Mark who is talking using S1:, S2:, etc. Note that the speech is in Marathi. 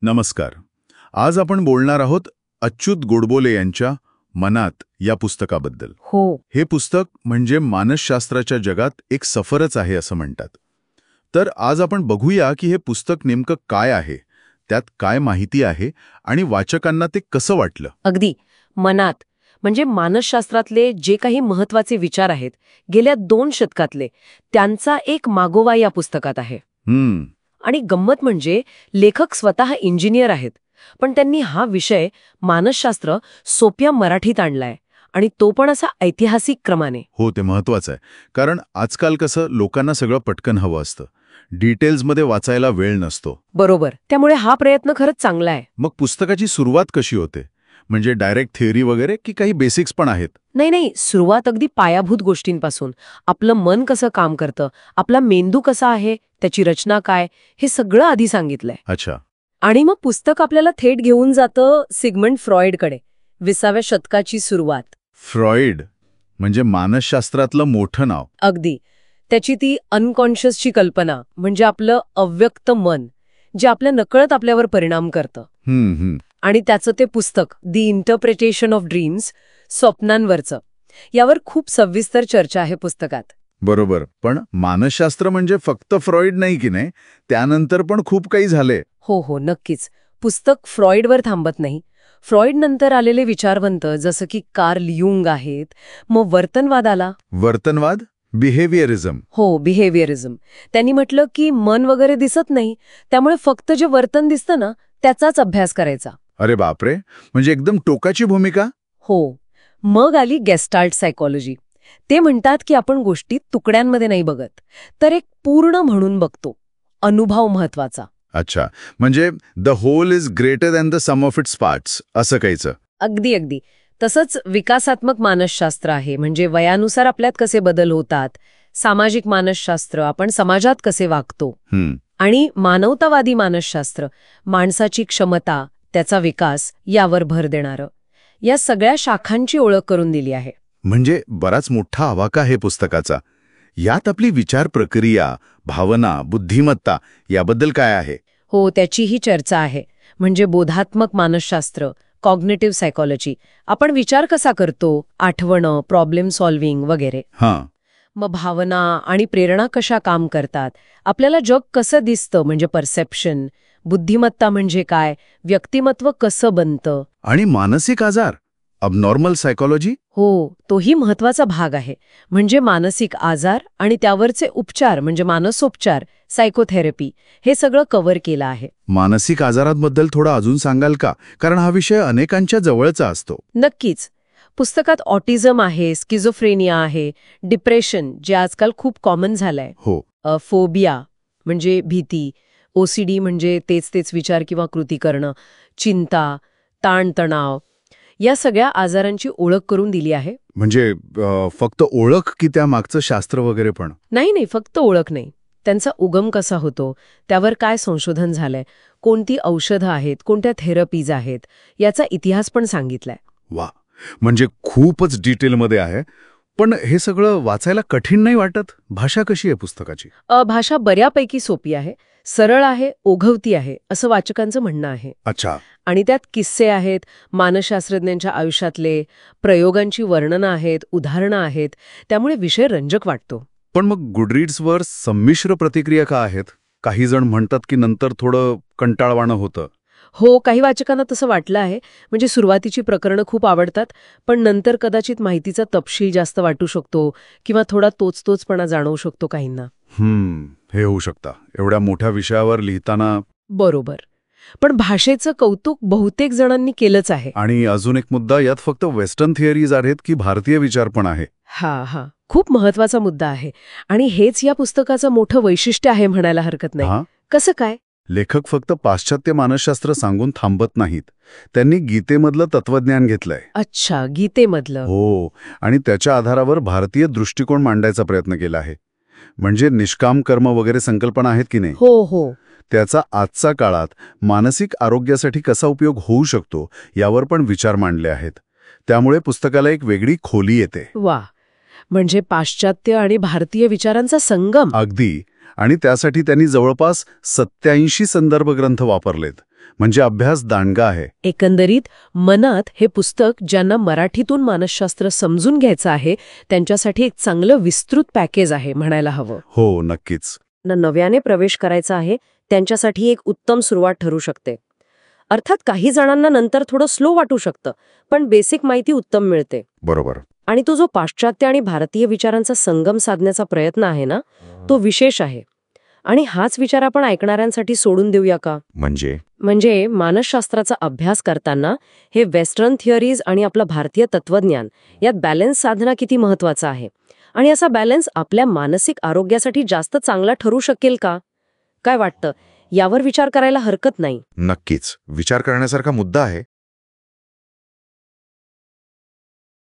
S1: नमस्कार. आज आपण बोलणार आहोत अच्युत गोडबोले यांच्या मनात या पुस्तकाबद्दल.
S2: हो.
S1: हे पुस्तक म्हणजे मानसशास्त्राच्या जगात एक सफरच आहे असं म्हणतात. तर आज आपण बघूया की हे पुस्तक नेमकं काय आहे, त्यात काय माहिती आहे आणि वाचकांना ते कसं वाटलं.
S2: अगदी मनात म्हणजे मानसशास्त्रातले जे काही महत्वाचे विचार आहेत गेल्या 2 शतकातले, त्यांचा एक मागोवा या पुस्तकात आहे. आणि गंमत म्हणजे लेखक स्वतः इंजिनियर आहेत, पण त्यांनी हा विषय मानसशास्त्र सोप्या मराठीत आणलाय आणि तो पण असा ऐतिहासिक क्रमाने.
S1: हो, ते महत्वाचं आहे. कारण आजकाल कसं लोकांना सगळं पटकन हवं असतं, डिटेल्समध्ये वाचायला वेळ नसतो.
S2: बरोबर. त्यामुळे हा प्रयत्न खरंच चांगला आहे.
S1: मग पुस्तकाची सुरुवात कशी होते? म्हणजे डायरेक्ट थिअरी वगैरे की काही बेसिक्स पण आहेत?
S2: नाही, सुरुवात अगदी पायाभूत गोष्टींपासून. आपलं मन कसं काम करतं, आपला मेंदू कसा आहे, त्याची रचना काय, हे सगळं आधी सांगितलंय.
S1: अच्छा.
S2: आणि मग पुस्तक आपल्याला थेट घेऊन जातं सिगमंड फ्रॉइडकडे. 20व्या शतकाची सुरुवात.
S1: फ्रॉइड म्हणजे मानसशास्त्रातलं मोठं नाव.
S2: अगदी. त्याची ती अनकॉन्शियसची कल्पना, म्हणजे आपलं अव्यक्त मन, जे आपल्या नकळत आपल्यावर परिणाम करतं. आणि त्याचं ते पुस्तक दी इंटरप्रिटेशन ऑफ ड्रीम्स, स्वप्नांवरचं, यावर खूप सविस्तर चर्चा आहे पुस्तकात.
S1: बरोबर. पण मानसशास्त्र म्हणजे फक्त फ्रॉइड नाही की नाही, त्यानंतर पण खूप काही झाले.
S2: हो, नक्कीच. पुस्तक फ्रॉइडवर थांबत नाही. फ्रॉइड नंतर आलेले विचारवंत जसं की कार्ल युंग आहेत. मग वर्तनवाद आला.
S1: वर्तनवाद? बिहेवियरिझम.
S2: हो, बिहेवियरिझम. त्यांनी म्हटलं की मन वगैरे दिसत नाही, त्यामुळे फक्त जे वर्तन दिसतं ना, त्याचाच अभ्यास करायचा.
S1: अरे बापरे, म्हणजे एकदम टोकाची भूमिका.
S2: हो. मग आली गेस्टाल्ट सायकॉलॉजी. ते म्हणतात की आपण गोष्टी तुकड्यांमध्ये नाही बघत, तर एक पूर्ण म्हणून बघतो. अनुभव महत्वाचा.
S1: अच्छा, म्हणजे the whole is greater than the sum of its parts, असं काहीचं.
S2: अगदी. तसंच विकासात्मक मानसशास्त्र आहे, म्हणजे वयानुसार आपल्यात कसे बदल होतात. सामाजिक मानसशास्त्र, आपण समाजात कसे वागतो. आणि मानवतावादी मानसशास्त्र, माणसाची क्षमता, त्याचा विकास, यावर भर देणारं. या सगळ्या शाखांची ओळख करून दिली आहे.
S1: म्हणजे बराच मोठा आवाका आहे पुस्तकाचा. यात आपली विचार प्रक्रिया, भावना, बुद्धिमत्ता याबद्दल काय आहे?
S2: हो, त्याचीही चर्चा आहे. म्हणजे बोधात्मक मानसशास्त्र, कॉग्निटिव्ह सायकॉलॉजी, आपण विचार कसा करतो, आठवणं, प्रॉब्लेम सॉल्व्हिंग वगैरे. मग भावना आणि प्रेरणा कशा काम करतात, आपल्याला जग कसं दिसतं, म्हणजे परसेप्शन. बुद्धिमत्ता म्हणजे काय, व्यक्तिमत्व कसं बनतं. आणि
S1: मानसिक आजार, अबनॉर्मल सायकॉलॉजी.
S2: हो, तोही महत्वाचा भाग आहे. म्हणजे मानसिक आजार आणि त्यावरचे उपचार, म्हणजे मानसोपचार, सायकोथेरपी, हे सगळं कव्हर केलं आहे.
S1: मानसिक आजारांबद्दल थोडं अजून सांगाल का? कारण हा विषय अनेकांच्या जवळचा असतो.
S2: नक्कीच. पुस्तकात ऑटिझम आहे, स्किझोफ्रेनिया आहे, डिप्रेशन, जे आजकाल खूप कॉमन झालंय.
S1: हो.
S2: फोबिया म्हणजे भीती, ओसीडी म्हणजे तेच विचार किंवा कृती करणं, चिंता, ताणतणाव, या सगळ्या आजारांची ओळख करून दिली आहे.
S1: म्हणजे फक्त ओळख की त्या मागचं शास्त्र वगैरे पण?
S2: नाही, फक्त ओळख नाही. त्यांचा उगम कसा होतो, त्यावर काय संशोधन झालंय, कोणती औषधं आहेत, कोणत्या थेरपीज आहेत, याचा इतिहास पण सांगितलाय.
S1: वा, म्हणजे खूपच डिटेलमध्ये आहे. पण हे सगळं वाचायला कठीण नाही वाटत? भाषा कशी आहे पुस्तकाची?
S2: भाषा बऱ्यापैकी सोपी आहे, सरळ आहे, ओघवती आहे, असं वाचकांचं म्हणणं आहे.
S1: अच्छा.
S2: आणि त्यात किस्से आहेत, मानसशास्त्रज्ञांच्या आयुष्यातले, प्रयोगांची वर्णनं आहेत, उदाहरणं आहेत, त्यामुळे विषय रंजक वाटतो.
S1: पण मग गुडरीड्सवर संमिश्र प्रतिक्रिया का आहेत? काही जण म्हणतात की नंतर थोडं कंटाळवाणं होतं.
S2: हो, काही वाचकांना तसं वाटलं आहे. म्हणजे सुरुवातीची प्रकरणं खूप आवडतात, पण नंतर कदाचित माहितीचा तपशील जास्त वाटू शकतो किंवा थोडा तोचपणा जाणवू शकतो काहींना.
S1: हे होऊ शकतं एवढ्या मोठ्या विषयावर लिहिताना.
S2: बरोबर. पण भाषेचं कौतुक बहुतेक जणांनी केलंच आहे.
S1: आणि अजून एक मुद्दा, यात फक्त वेस्टर्न थिअरीज आहेत की भारतीय विचार पण आहे?
S2: हा, खूप महत्वाचा मुद्दा आहे. आणि हेच या पुस्तकाचं मोठं वैशिष्ट्य आहे म्हणायला हरकत नाही. कसं काय?
S1: लेखक फक्त पाश्चात्य मानसशास्त्र सांगून थांबत नाहीत. त्यांनी गीतेमधलं तत्वज्ञान घेतलंय.
S2: अच्छा, गीतेमधलं.
S1: हो, आणि त्याच्या आधारावर भारतीय दृष्टिकोन मांडायचा प्रयत्न केला आहे. म्हणजे निष्काम कर्म वगैरे संकल्पना आहेत की नाही,
S2: हो,
S1: त्याचा आजच्या काळात मानसिक आरोग्यासाठी कसा उपयोग होऊ शकतो यावर पण विचार मांडले आहेत. त्यामुळे पुस्तकाला एक वेगळी खोली येते.
S2: वा, म्हणजे पाश्चात्य आणि भारतीय विचारांचा संगम.
S1: अगदी. आणि त्यासाठी त्यांनी जवळपास 87 संदर्भ ग्रंथ वापरलेत. म्हणजे अभ्यास दांडगा आहे.
S2: एकंदरीत मनात हे पुस्तक ज्यांना मराठीतून मानसशास्त्र समजून घ्यायचं आहे त्यांच्यासाठी एक चांगलं विस्तृत पॅकेज आहे म्हणायला हवं.
S1: हो, नक्कीच.
S2: नव्याने प्रवेश करायचा आहे त्यांच्यासाठी एक उत्तम सुरुवात ठरू शकते. अर्थात काही जणांना नंतर थोडं स्लो वाटू शकतं, पण बेसिक माहिती उत्तम मिळते.
S1: बरोबर.
S2: आणि तो जो पाश्चात्य आणि भारतीय विचारांचा संगम साधण्याचा प्रयत्न आहे ना, तो विशेष आहे. आणि हाच विचार आपण ऐकणाऱ्यांसाठी सोडून देऊया का? म्हणजे मानसशास्त्राचा अभ्यास करताना हे वेस्टर्न थिअरीज आणि आपलं भारतीय तत्वज्ञान यात बॅलन्स साधणं किती महत्वाचं आहे. आणि असा बॅलन्स आपल्या मानसिक आरोग्यासाठी जास्त चांगला ठरू शकेल का? काय वाटतं? यावर विचार करायला हरकत नाही.
S1: नक्कीच विचार करण्यासारखा मुद्दा आहे.